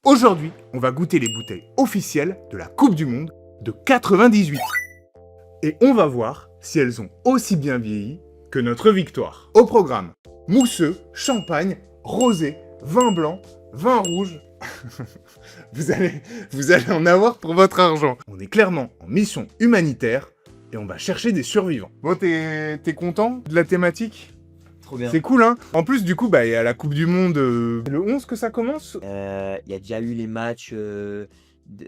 Aujourd'hui, on va goûter les bouteilles officielles de la Coupe du Monde de 98. Et on va voir si elles ont aussi bien vieilli que notre victoire. Au programme, mousseux, champagne, rosé, vin blanc, vin rouge. vous allez en avoir pour votre argent. On est clairement en mission humanitaire et on va chercher des survivants. Bon, t'es content de la thématique ? Trop bien. C'est cool, hein. En plus, du coup, il y a la Coupe du Monde le 11 que ça commence. Il y a déjà eu les matchs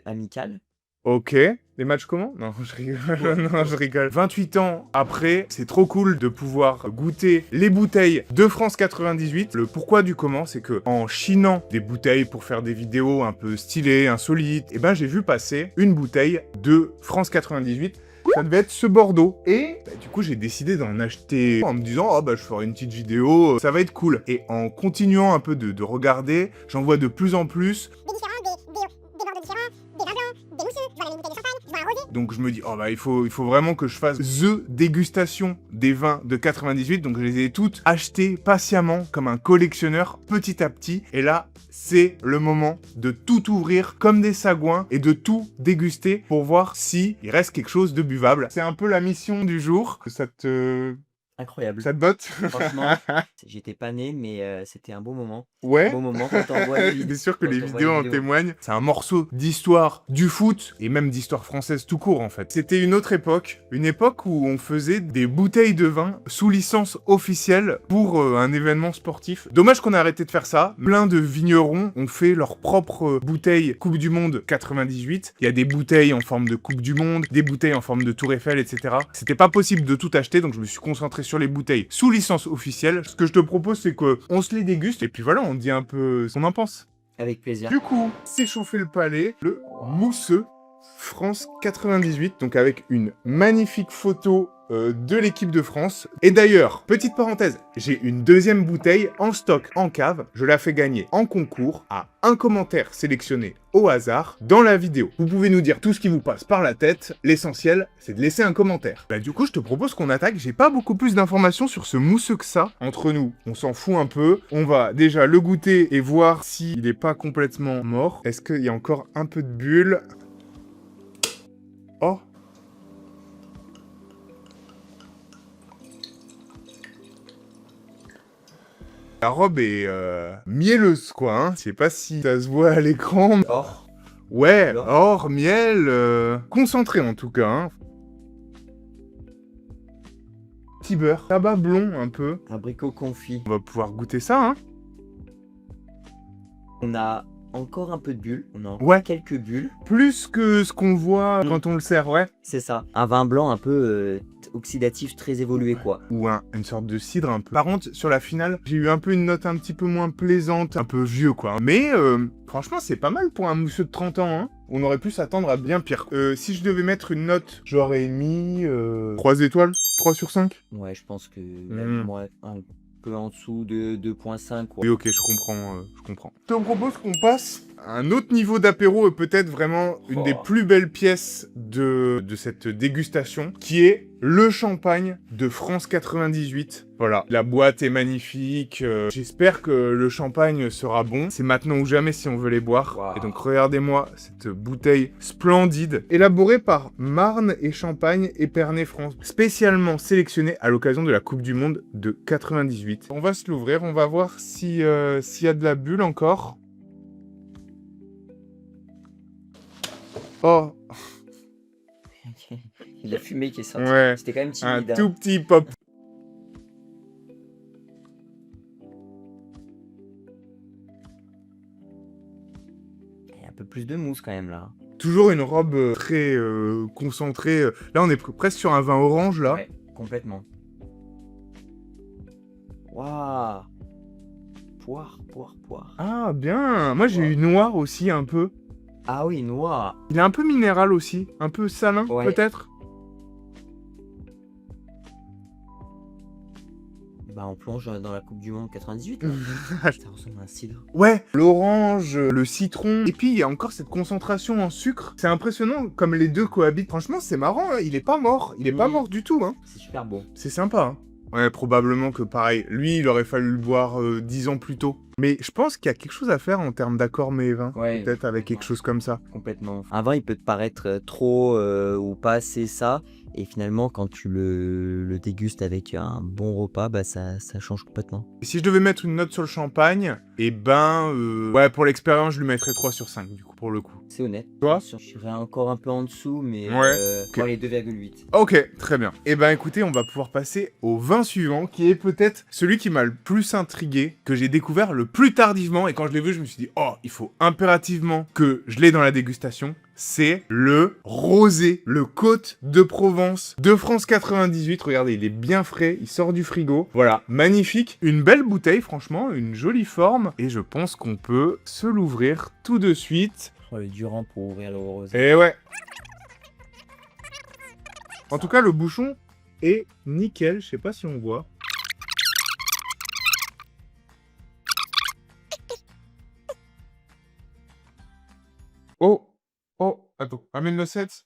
amicales. Ok. Les matchs comment? Non, je rigole. Non, je rigole. 28 ans après, c'est trop cool de pouvoir goûter les bouteilles de France 98. Le pourquoi du comment, c'est que en chinant des bouteilles pour faire des vidéos un peu stylées, insolites, j'ai vu passer une bouteille de France 98. Ça devait être ce Bordeaux. Et du coup, j'ai décidé d'en acheter en me disant, je ferai une petite vidéo, ça va être cool. Et en continuant un peu de regarder, j'en vois de plus en plus. Des bordeaux différents, des vins blancs, des mousseux, je vois la même bouteille de champagne, je vois un rosé. Donc je me dis, il faut vraiment que je fasse the dégustation des vins de 98. Donc je les ai toutes achetées patiemment comme un collectionneur petit à petit. Et là, c'est le moment de tout ouvrir comme des sagouins et de tout déguster pour voir si il reste quelque chose de buvable. C'est un peu la mission du jour. Incroyable. Ça te botte? Franchement, j'étais pas né, mais c'était un beau moment. Ouais. Un beau moment quand on voit les vidéos. C'est sûr que quand les on voit vidéos en vidéos. témoignent. C'est un morceau d'histoire du foot et même d'histoire française tout court en fait. C'était une autre époque, une époque où on faisait des bouteilles de vin sous licence officielle pour un événement sportif. Dommage qu'on a arrêté de faire ça. Plein de vignerons ont fait leur propre bouteille Coupe du Monde 98. Il y a des bouteilles en forme de Coupe du Monde, des bouteilles en forme de Tour Eiffel, etc. C'était pas possible de tout acheter, donc je me suis concentré sur les bouteilles sous licence officielle. Ce que je te propose, c'est que on se les déguste et puis voilà, on dit un peu ce qu'on en pense. Avec plaisir. Du coup, s'échauffer le palais, le mousseux France 98, donc avec une magnifique photo de l'équipe de France. Et d'ailleurs, petite parenthèse, j'ai une deuxième bouteille en stock en cave. Je la fais gagner en concours à un commentaire sélectionné au hasard dans la vidéo. Vous pouvez nous dire tout ce qui vous passe par la tête. L'essentiel, c'est de laisser un commentaire. Du coup, je te propose qu'on attaque. J'ai pas beaucoup plus d'informations sur ce mousseux que ça. Entre nous, on s'en fout un peu. On va déjà le goûter et voir s'il est pas complètement mort. Est-ce qu'il y a encore un peu de bulles? Oh! La robe est mielleuse, quoi, hein. Je sais pas si ça se voit à l'écran. Or. Ouais, Alors or, miel, concentré en tout cas, hein. Petit beurre, tabac blond un peu. Abricot confit. On va pouvoir goûter ça, hein. On a encore un peu de bulles. On a encore Ouais. quelques bulles. Plus que ce qu'on voit quand on le sert, ouais. C'est ça. Un vin blanc un peu oxydatif, très évolué, quoi. Ou une sorte de cidre un peu. Par contre, sur la finale, j'ai eu un peu une note un petit peu moins plaisante, un peu vieux, quoi. Mais franchement, c'est pas mal pour un mousseux de 30 ans, hein. On aurait pu s'attendre à bien pire. Si je devais mettre une note, j'aurais mis 3 étoiles, 3 sur 5. Ouais, je pense que moi, un peu en dessous de 2.5, quoi. Oui, ok, je comprends. Je te propose qu'on passe à un autre niveau d'apéro, peut-être vraiment une des plus belles pièces de cette dégustation, qui est le champagne de France 98. Voilà, la boîte est magnifique, j'espère que le champagne sera bon. C'est maintenant ou jamais si on veut les boire. Wow. Et donc regardez-moi cette bouteille splendide, élaborée par Marne et Champagne Épernay France, spécialement sélectionnée à l'occasion de la Coupe du Monde de 98. On va se l'ouvrir, on va voir s'il y a de la bulle encore. Oh, Il y a la fumée qui est sortie. ouais, C'était quand même un timide. tout petit pop. Il y a un peu plus de mousse quand même là. Toujours une robe très concentrée. Là, on est presque sur un vin orange, là. Ouais, complètement. Waouh. Poire. Ah, bien. Moi, j'ai eu noir aussi, un peu. Ah oui, noir. Il est un peu minéral aussi. Un peu salin, Ouais. peut-être. Bah on plonge dans la Coupe du Monde 98. Là. Ça ressemble à un cidre. Ouais, l'orange, le citron. Et puis, il y a encore cette concentration en sucre. C'est impressionnant comme les deux cohabitent. Franchement, c'est marrant, hein. Il est pas mort. Il est pas mort du tout, hein. C'est super bon. C'est sympa, hein. Ouais, probablement que pareil. Lui, il aurait fallu le boire 10 ans plus tôt. Mais je pense qu'il y a quelque chose à faire en termes d'accord mets et vin. Ouais, Peut-être avec quelque chose comme ça. complètement. Un vin, il peut te paraître trop ou pas assez ça. Et finalement, quand tu le dégustes avec un bon repas, bah ça change complètement. Et si je devais mettre une note sur le champagne, eh ben, ouais, pour l'expérience, je lui mettrais 3 sur 5, du coup, pour le coup. C'est honnête. Toi? Je serais encore un peu en dessous, mais Ouais, ok. pour les 2,8. Ok, très bien. Eh ben écoutez, on va pouvoir passer au vin suivant, qui est peut-être celui qui m'a le plus intrigué, que j'ai découvert le plus tardivement, et quand je l'ai vu, je me suis dit, oh, il faut impérativement que je l'ai dans la dégustation. C'est le rosé, le Côte de Provence de France 98. Regardez, il est bien frais, il sort du frigo. Voilà, magnifique. Une belle bouteille, franchement, une jolie forme. Et je pense qu'on peut se l'ouvrir tout de suite. Oh, le Durand pour ouvrir le rosé. Et ouais. En tout cas, le bouchon est nickel. Je sais pas si on voit. Oh, oh, attends, amène le 7.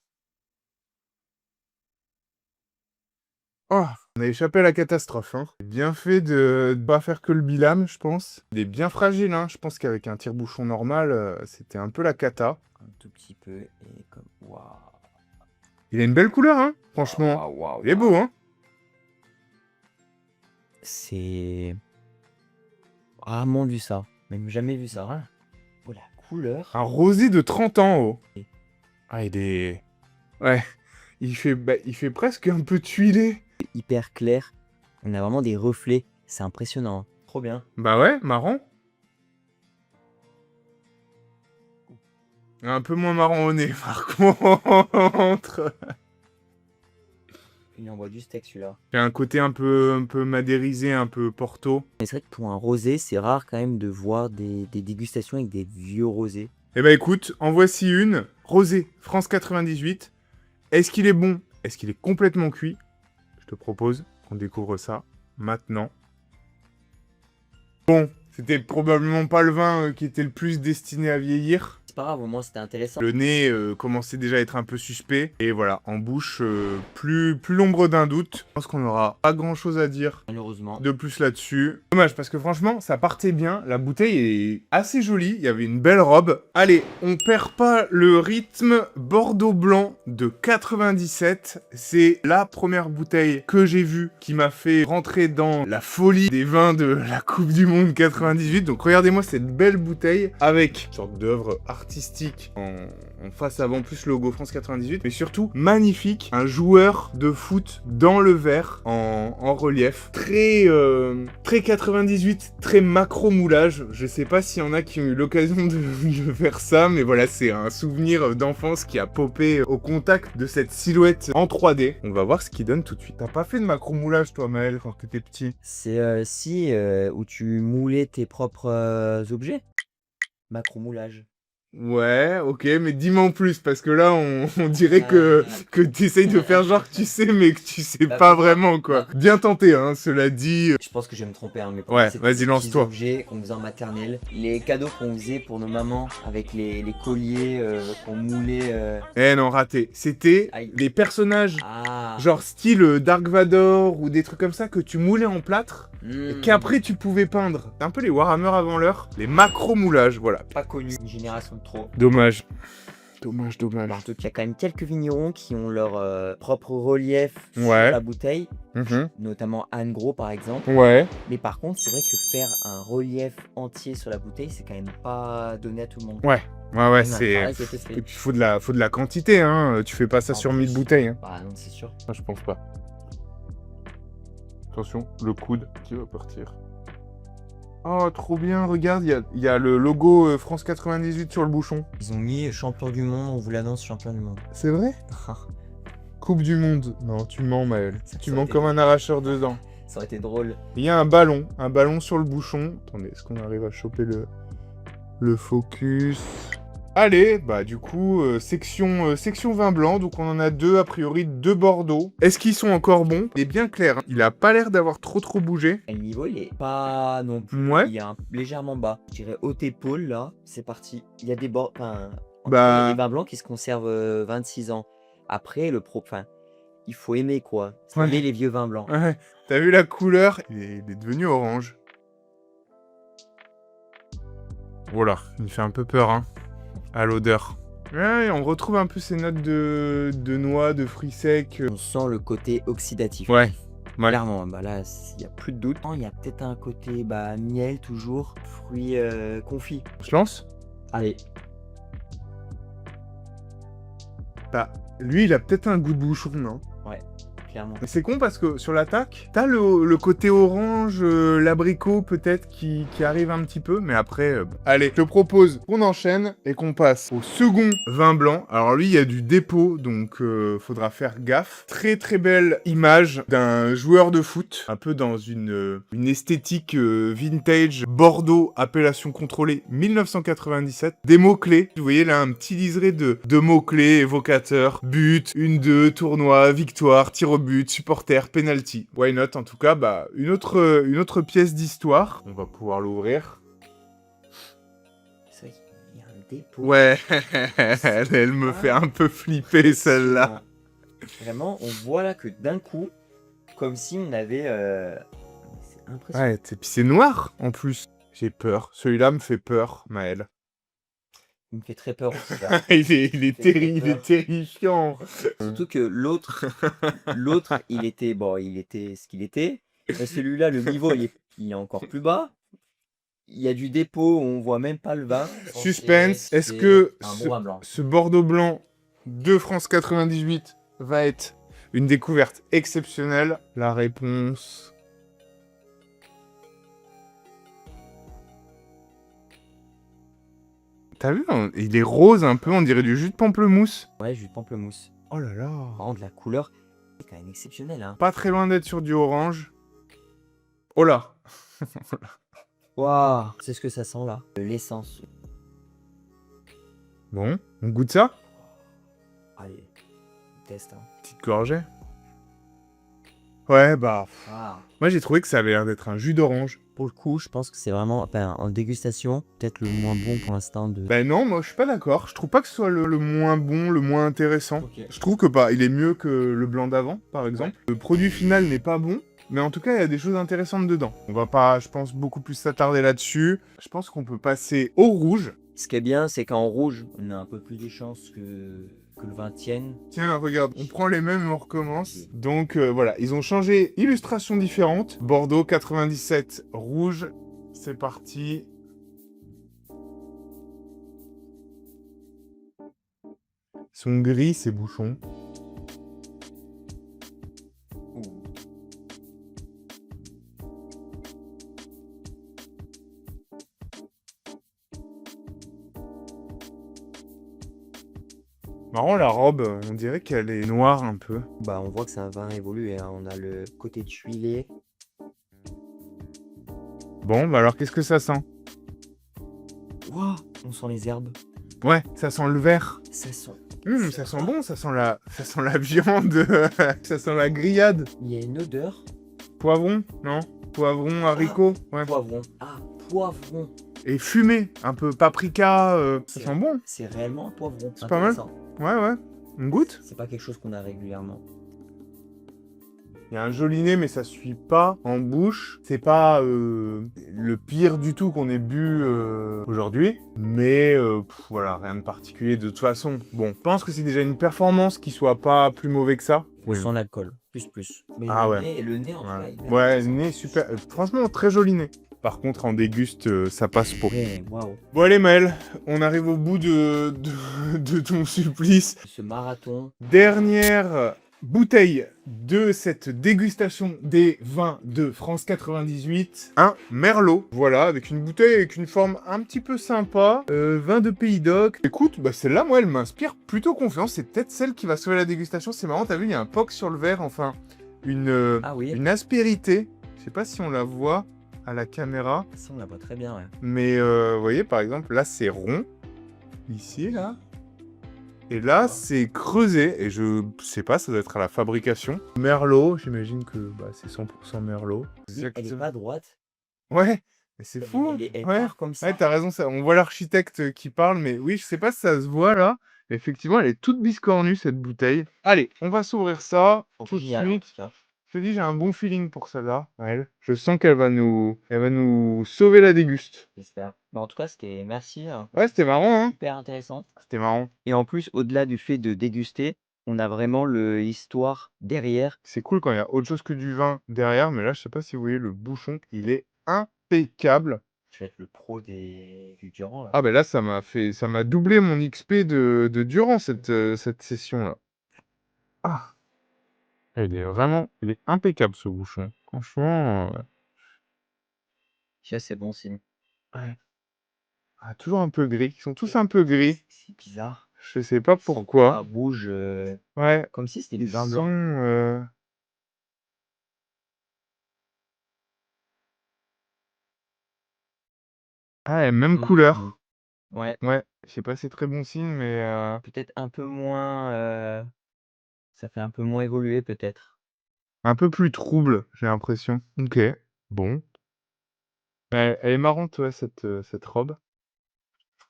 Oh, on a échappé à la catastrophe, hein. Bien fait de pas faire que le bilame, je pense. Il est bien fragile, hein. Je pense qu'avec un tire-bouchon normal, c'était un peu la cata. Un tout petit peu et comme... Waouh. Il a une belle couleur, hein, franchement. Waouh, waouh, Il est beau, hein. C'est... rarement vu ça. Même jamais vu ça. Hein. Oh, la couleur. Un rosé de 30 ans, oh. Et- Ah, il est... Ouais, il fait presque un peu tuilé. Hyper clair. On a vraiment des reflets. C'est impressionnant. Hein. Trop bien. Bah ouais, marrant. Un peu moins marrant au nez, par contre. Il envoie du steak celui-là. Il y a un côté un peu madérisé, un peu porto. Mais c'est vrai que pour un rosé, c'est rare quand même de voir des dégustations avec des vieux rosés. Eh bah écoute, en voici une. Rosé, France 98. Est-ce qu'il est bon? Est-ce qu'il est complètement cuit? Je te propose qu'on découvre ça maintenant. Bon, c'était probablement pas le vin qui était le plus destiné à vieillir. C'est pas grave, au moins c'était intéressant. Le nez commençait déjà à être un peu suspect. Et voilà, en bouche, plus l'ombre d'un doute. Je pense qu'on n'aura pas grand-chose à dire Malheureusement. de plus là-dessus. Dommage, parce que franchement, ça partait bien. La bouteille est assez jolie. Il y avait une belle robe. Allez, on perd pas le rythme. Bordeaux blanc de 97. C'est la première bouteille que j'ai vue qui m'a fait rentrer dans la folie des vins de la Coupe du Monde 98. Donc regardez-moi cette belle bouteille avec une sorte d'œuvre artistique en face avant, plus le logo France 98. Mais surtout, magnifique. Un joueur de foot dans le verre en relief. Très 98, très macro moulage. Je sais pas s'il y en a qui ont eu l'occasion de faire ça, mais voilà, c'est un souvenir d'enfance qui a popé au contact de cette silhouette en 3D. On va voir ce qu'il donne tout de suite. T'as pas fait de macro moulage toi, Maël, quand t'étais petit? C'est où tu moulais tes propres objets. Macro-moulage. Ouais, ok, mais dis-moi en plus, parce que là, on dirait que t'essayes de faire genre que tu sais, mais que tu sais Bah, pas pour moi, vraiment, quoi. Bien tenté, hein, cela dit. Je pense que je vais me tromper, hein, mais pour Ouais, moi, c'est vas-y, des lance-toi. petits objets qu'on faisait en maternelle. Les cadeaux qu'on faisait pour nos mamans avec les colliers qu'on moulait. Eh non, raté. C'était Aïe. des personnages, Ah. genre style Dark Vador, ou des trucs comme ça, que tu moulais en plâtre, et qu'après tu pouvais peindre. C'est un peu les Warhammer avant l'heure, les macro-moulages, voilà. Pas connu. Une génération de trop. Dommage. Dommage, dommage. En tout cas, il y a quand même quelques vignerons qui ont leur propre relief sur Ouais. la bouteille, Mhm. notamment Anne Gros par exemple. Ouais. Mais par contre, c'est vrai que faire un relief entier sur la bouteille, c'est quand même pas donné à tout le monde. Ouais, Il y en a c'est... pareil qui a été fait. Et puis faut de la quantité, hein. Tu fais pas ça En sur plus. 1000 bouteilles, hein. Bah non, c'est sûr. Ah, je pense pas. Attention, le coude qui va partir. Oh, trop bien, regarde, il y a le logo France 98 sur le bouchon. Ils ont mis champion du monde, on vous l'annonce champion du monde. C'est vrai? Coupe du monde. Non, tu mens, Maël. Tu Ça mens aurait comme été- un arracheur de dents. Ça aurait été drôle. Il y a un ballon sur le bouchon. Attendez, est-ce qu'on arrive à choper le focus? Allez, bah du coup, section vin blanc, donc on en a deux, a priori, deux Bordeaux. Est-ce qu'ils sont encore bons? Il est bien clair, hein. Il a pas l'air d'avoir trop bougé. Et le niveau, il est pas non plus. Ouais. Il est légèrement bas. Je dirais haute épaule, là. C'est parti. Il y a des bords. Enfin, Bah- les vins blancs qui se conservent 26 ans. Après, enfin, il faut aimer, quoi. C'est Ouais. aimer les vieux vins blancs. Ouais, t'as vu la couleur? Il est devenu orange. Voilà, il fait un peu peur, hein, à l'odeur. Ouais, on retrouve un peu ces notes de noix, de fruits secs. On sent le côté oxydatif. Ouais. Ouais. Clairement, bah là, il n'y a plus de doute. Il y a peut-être un côté miel toujours, fruits confits. Je lance. Allez, Bah, lui, il a peut-être un goût de bouchon, non? clairement. C'est con parce que sur l'attaque, t'as le côté orange, l'abricot peut-être qui arrive un petit peu, mais après... bon. Allez, je te propose qu'on enchaîne et qu'on passe au second vin blanc. Alors lui, il y a du dépôt, donc faudra faire gaffe. Très très belle image d'un joueur de foot, un peu dans une esthétique vintage, Bordeaux, appellation contrôlée, 1997. Des mots-clés, vous voyez là un petit liseré de mots-clés évocateurs, but, 1-2, tournoi, victoire, tir au but, supporter, penalty. Why not? En tout cas, bah, une autre pièce d'histoire. On va pouvoir l'ouvrir. C'est vrai qu'il y a un dépôt. Ouais, elle me fait un peu flipper celle-là. Vraiment, on voit là que d'un coup, comme si on avait... C'est impressionnant. Ouais, puis c'est noir en plus. J'ai peur. Celui-là me fait peur, Maël. Il me fait très peur aussi. Là. il est terrifiant. Surtout que l'autre, il était ce qu'il était. Celui-là, le niveau, il est encore plus bas. Il y a du dépôt, on voit même pas le vin. Suspense. Est-ce C'est que un bon vin blanc. ce Bordeaux blanc de France 98 va être une découverte exceptionnelle? La réponse... T'as vu, il est rose un peu, on dirait du jus de pamplemousse. Ouais, jus de pamplemousse. Oh là là. Par contre, la couleur, c'est quand même exceptionnel. Hein. Pas très loin d'être sur du orange. Oh là. Waouh, c'est ce que ça sent là. L'essence. Bon, on goûte ça? Allez, test. Hein. Petite gorgée. Ouais, bah... Ah. Moi, j'ai trouvé que ça avait l'air d'être un jus d'orange. Pour le coup, je pense que c'est vraiment, en dégustation, peut-être le moins bon pour l'instant de... Ben non, moi, je suis pas d'accord. Je trouve pas que ce soit le moins bon, le moins intéressant. Ok. Je trouve que il est mieux que le blanc d'avant, par exemple. Ouais. Le produit final n'est pas bon, mais en tout cas, il y a des choses intéressantes dedans. On va pas, je pense, beaucoup plus s'attarder là-dessus. Je pense qu'on peut passer au rouge. Ce qui est bien, c'est qu'en rouge, on a un peu plus de chances que le vin tienne. Tiens, regarde, on prend les mêmes et on recommence. Donc voilà, ils ont changé, illustration différente. Bordeaux 97, rouge. C'est parti. Ils sont gris, ces bouchons. Marrant, la robe, on dirait qu'elle est noire un peu. Bah, on voit que c'est un vin évolué. Hein. On a le côté tuilé. Bon, bah alors qu'est-ce que ça sent? Waouh, on sent les herbes. Ouais, ça sent le vert. Ça sent... Ça sent bon, ça sent la viande, ça sent la grillade. Il y a une odeur. Poivron, non? Poivron, haricot, ouais. Poivron. Ah, poivron. Et fumé, un peu paprika, ça sent bon. C'est réellement un poivron. C'est pas mal. Ouais, on goûte. C'est pas quelque chose qu'on a régulièrement. Il y a un joli nez, mais ça suit pas en bouche. C'est pas le pire du tout qu'on ait bu aujourd'hui. Mais voilà, rien de particulier de toute façon. Bon, je pense que c'est déjà une performance qui soit pas plus mauvais que ça. Oui. Sans l'alcool, plus. Mais ah le ouais. Nez, le nez en fait. Ouais, le nez super. Franchement, très joli nez. Par contre, en déguste, ça passe pour. Ouais, waouh. Bon allez Maël, on arrive au bout de ton supplice. Ce marathon. Dernière bouteille de cette dégustation des vins de France 98. Un Merlot, voilà, avec une bouteille avec une forme un petit peu sympa. Vin de Pays d'Oc. Écoute, bah celle-là, moi, elle m'inspire plutôt confiance. C'est peut-être celle qui va sauver la dégustation. C'est marrant, t'as vu, il y a un POC sur le verre, enfin, une aspérité. Je sais pas si on la voit à la caméra. Ça, on la voit très bien, ouais. Mais vous voyez, par exemple, là, c'est rond. Ici, là. Et là, c'est creusé. Et je sais pas, ça doit être à la fabrication. Merlot, j'imagine que c'est 100% Merlot. Elle est pas droite. Ouais, mais c'est fou. Elle ouais, part comme ça. Ouais, t'as raison. Ça. On voit l'architecte qui parle, mais oui, je sais pas si ça se voit là. Effectivement, elle est toute biscornue, cette bouteille. Allez, on va s'ouvrir ça tout de suite. Je te dis, j'ai un bon feeling pour celle-là. Elle. Je sens qu'elle va nous sauver la déguste. J'espère. Mais en tout cas, merci, Ouais, c'était marrant, hein. super intéressant. C'était marrant. Et en plus, au-delà du fait de déguster, on a vraiment l'histoire derrière. C'est cool quand il y a autre chose que du vin derrière, mais là, je sais pas si vous voyez, le bouchon, il est impeccable. Je vais être le pro du Durand, là. Ah, ben là, ça m'a doublé mon XP de durant cette session-là. Ah, il est impeccable ce bouchon. Franchement, Ça, c'est bon signe. ouais. Ah, toujours un peu gris. Ils sont tous un peu gris. C'est bizarre. Je sais pas Ça pourquoi. bouge Ouais, comme si c'était du ils vin sont. blanc. Ah, et même couleur. Mhm. Ouais, Ouais, je sais pas, c'est très bon signe, mais peut-être un peu moins. Ça fait un peu moins évoluer, peut-être. un peu plus trouble, j'ai l'impression. Ok, bon. Elle est marrante, ouais, cette robe.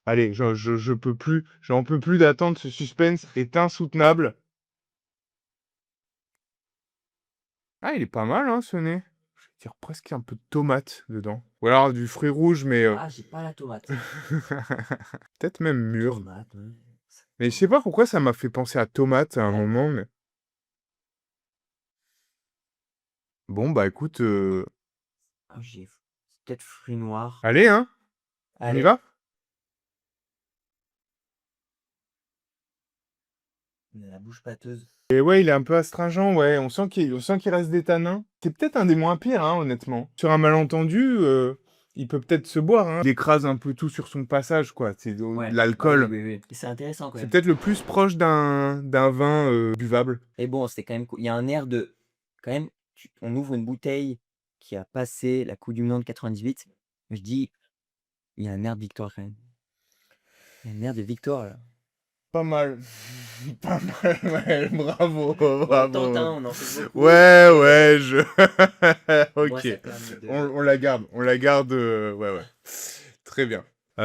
Allez, je peux plus, j'en peux plus d'attendre, ce suspense est insoutenable. Ah, il est pas mal, hein, ce nez. Je vais dire presque un peu de tomate dedans. Ou alors du fruit rouge, mais Ah, j'ai pas la tomate. peut-être même mûr. Tomate, ouais. Mais je sais pas pourquoi ça m'a fait penser à tomate à un moment, mais... Bon, bah écoute, Ah, j'ai peut-être fruits noirs. allez, hein, on y Allez. va? La bouche pâteuse. Et ouais, il est un peu astringent, ouais, on sent qu'il reste des tanins. C'est peut-être un des moins pires, hein, honnêtement. Sur un malentendu, il peut peut-être se boire, hein. Il écrase un peu tout sur son passage, quoi. C'est de Ouais. l'alcool. Oui, oui, oui. C'est intéressant quand C'est même. peut-être le plus proche d'un vin buvable. Et bon, c'était quand même cool. Il y a un air de. Quand même, on ouvre une bouteille qui a passé la Coupe du Monde 98. Je dis, il y a un air de victoire quand même. Il y a un air de victoire là. Pas mal. Pas mal, ouais, bravo, On bravo. tente, hein, on en fait beaucoup. Ouais, ouais, je... Moi, ok. ça permet de- On la garde, ouais, ouais. Très bien.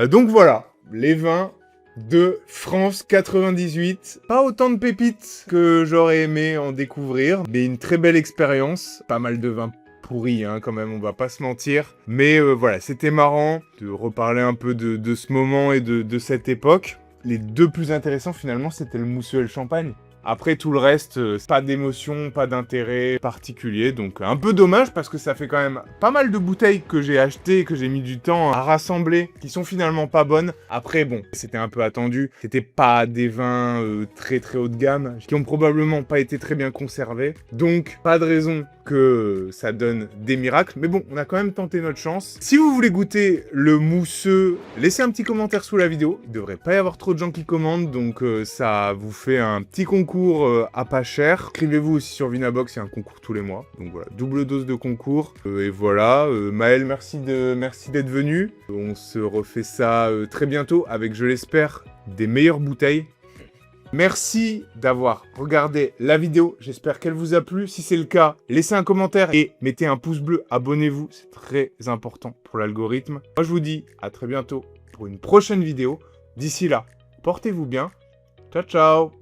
Donc voilà, les vins de France 98. Pas autant de pépites que j'aurais aimé en découvrir, mais une très belle expérience. Pas mal de vins pourris, hein, quand même, on va pas se mentir. Mais voilà, c'était marrant de reparler un peu de ce moment et de cette époque. Les deux plus intéressants, finalement, c'était le mousseux et le champagne. Après, tout le reste, pas d'émotion, pas d'intérêt particulier, donc un peu dommage parce que ça fait quand même pas mal de bouteilles que j'ai achetées, que j'ai mis du temps à rassembler, qui sont finalement pas bonnes. Après, bon, c'était un peu attendu, c'était pas des vins très très haut de gamme, qui ont probablement pas été très bien conservés, donc pas de raison que ça donne des miracles, mais bon, on a quand même tenté notre chance. Si vous voulez goûter le mousseux, laissez un petit commentaire sous la vidéo, il devrait pas y avoir trop de gens qui commandent, donc ça vous fait un petit concours à pas cher. Inscrivez-vous aussi sur Vinabox, il y a un concours tous les mois. Donc voilà, double dose de concours. Et voilà, Maël, merci d'être venu. On se refait ça très bientôt avec, je l'espère, des meilleures bouteilles. Merci d'avoir regardé la vidéo, j'espère qu'elle vous a plu. Si c'est le cas, laissez un commentaire et mettez un pouce bleu, abonnez-vous, c'est très important pour l'algorithme. Moi je vous dis à très bientôt pour une prochaine vidéo. D'ici là, portez-vous bien. Ciao ciao.